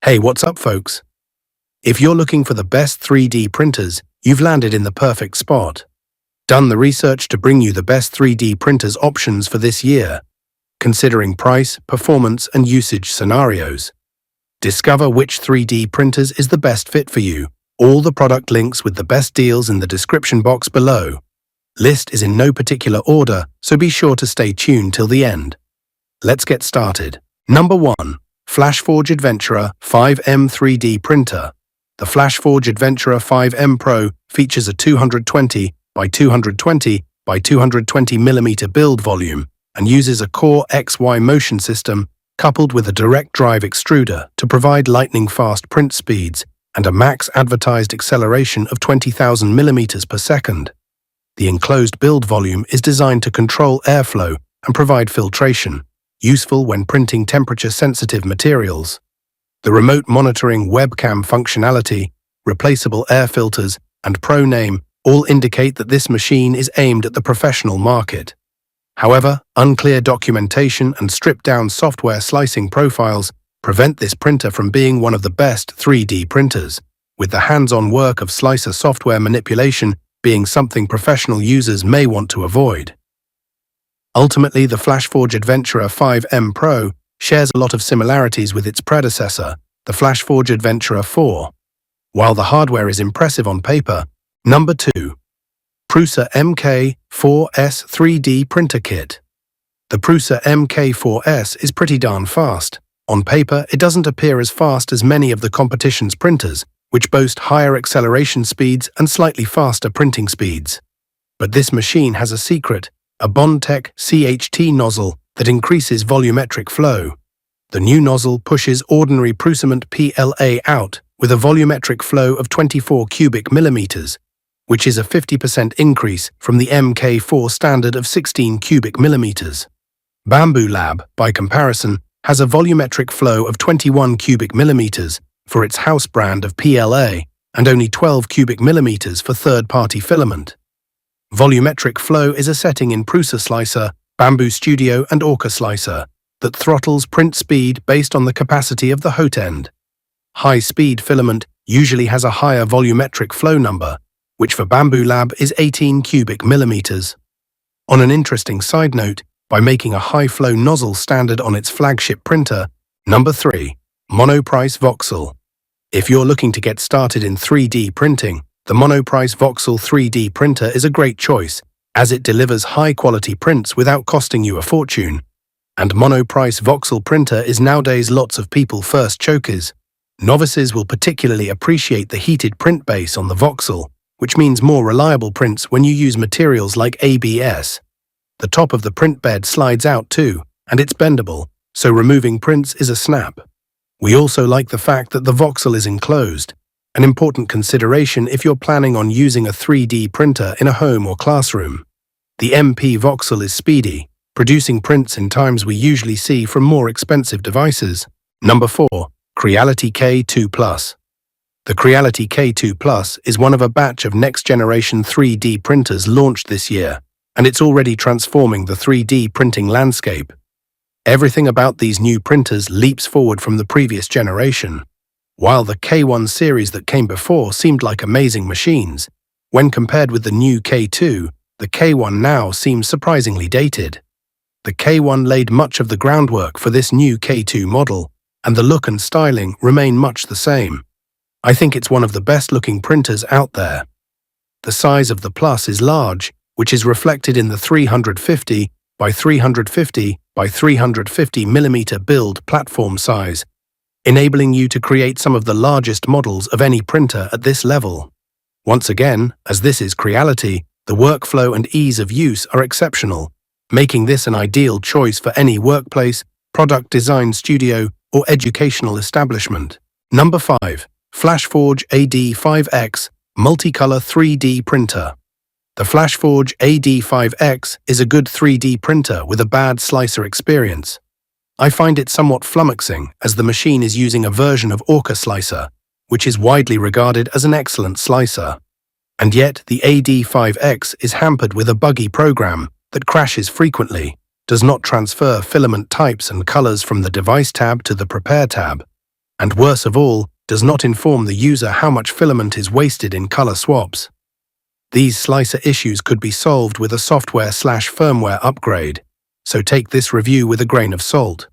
Hey, what's up, folks? If you're looking for the best 3D printers, you've landed in the perfect spot. Done the research to bring you the best 3D printers options for this year, considering price, performance, and usage scenarios. Discover which 3D printers is the best fit for you. All the product links with the best deals in the description box below. List is in no particular order, so be sure to stay tuned till the end. Let's get started. Number 1. Flashforge Adventurer 5M 3D Printer. The Flashforge Adventurer 5M Pro features a 220 by 220 by 220 mm build volume and uses a Core XY motion system coupled with a direct drive extruder to provide lightning-fast print speeds and a max advertised acceleration of 20,000 mm per second. The enclosed build volume is designed to control airflow and provide filtration, useful when printing temperature-sensitive materials. The remote monitoring webcam functionality, replaceable air filters, and Pro name all indicate that this machine is aimed at the professional market. However, unclear documentation and stripped-down software slicing profiles prevent this printer from being one of the best 3D printers, with the hands-on work of slicer software manipulation being something professional users may want to avoid. Ultimately, the Flashforge Adventurer 5M Pro shares a lot of similarities with its predecessor, the Flashforge Adventurer 4. While the hardware is impressive on paper, Number 2. Prusa MK4S 3D Printer Kit. The Prusa MK4S is pretty darn fast. On paper, it doesn't appear as fast as many of the competition's printers, which boast higher acceleration speeds and slightly faster printing speeds. But this machine has a secret, a Bondtech CHT nozzle that increases volumetric flow. The new nozzle pushes ordinary Prusament PLA out with a volumetric flow of 24 cubic millimeters, which is a 50% increase from the MK4 standard of 16 cubic millimeters. Bamboo Lab, by comparison, has a volumetric flow of 21 cubic millimeters for its house brand of PLA and only 12 cubic millimeters for third-party filament. Volumetric flow is a setting in Prusa Slicer, Bamboo Studio, and Orca Slicer that throttles print speed based on the capacity of the hot end. High-speed filament usually has a higher volumetric flow number, which for Bamboo Lab is 18 cubic millimeters. On an interesting side note, by making a high-flow nozzle standard on its flagship printer, Number 3. Monoprice Voxel. If you're looking to get started in 3D printing, the Monoprice Voxel 3D printer is a great choice, as it delivers high-quality prints without costing you a fortune. And Monoprice Voxel printer is nowadays lots of people's first choice. Novices will particularly appreciate the heated print base on the Voxel, which means more reliable prints when you use materials like ABS. The top of the print bed slides out too, and it's bendable, so removing prints is a snap. We also like the fact that the Voxel is enclosed, an important consideration if you're planning on using a 3D printer in a home or classroom. The MP Voxel is speedy, producing prints in times we usually see from more expensive devices. Number 4. Creality K2 Plus. The Creality K2 Plus is one of a batch of next-generation 3D printers launched this year, and it's already transforming the 3D printing landscape. Everything about these new printers leaps forward from the previous generation. While the K1 series that came before seemed like amazing machines, when compared with the new K2, the K1 now seems surprisingly dated. The K1 laid much of the groundwork for this new K2 model, and the look and styling remain much the same. I think it's one of the best-looking printers out there. The size of the Plus is large, which is reflected in the 350 by 350 by 350 mm build platform size, enabling you to create some of the largest models of any printer at this level. Once again, as this is Creality, the workflow and ease of use are exceptional, making this an ideal choice for any workplace, product design studio, or educational establishment. Number 5. Flashforge AD5X Multicolor 3D Printer. The Flashforge AD5X is a good 3D printer with a bad slicer experience. I find it somewhat flummoxing as the machine is using a version of Orca Slicer, which is widely regarded as an excellent slicer. And yet, the AD5X is hampered with a buggy program that crashes frequently, does not transfer filament types and colors from the Device tab to the Prepare tab, and worse of all, does not inform the user how much filament is wasted in color swaps. These slicer issues could be solved with a software/firmware upgrade, so take this review with a grain of salt.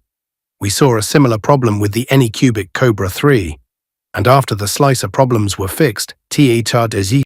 We saw a similar problem with the Anycubic Cobra 3, and after the slicer problems were fixed, THR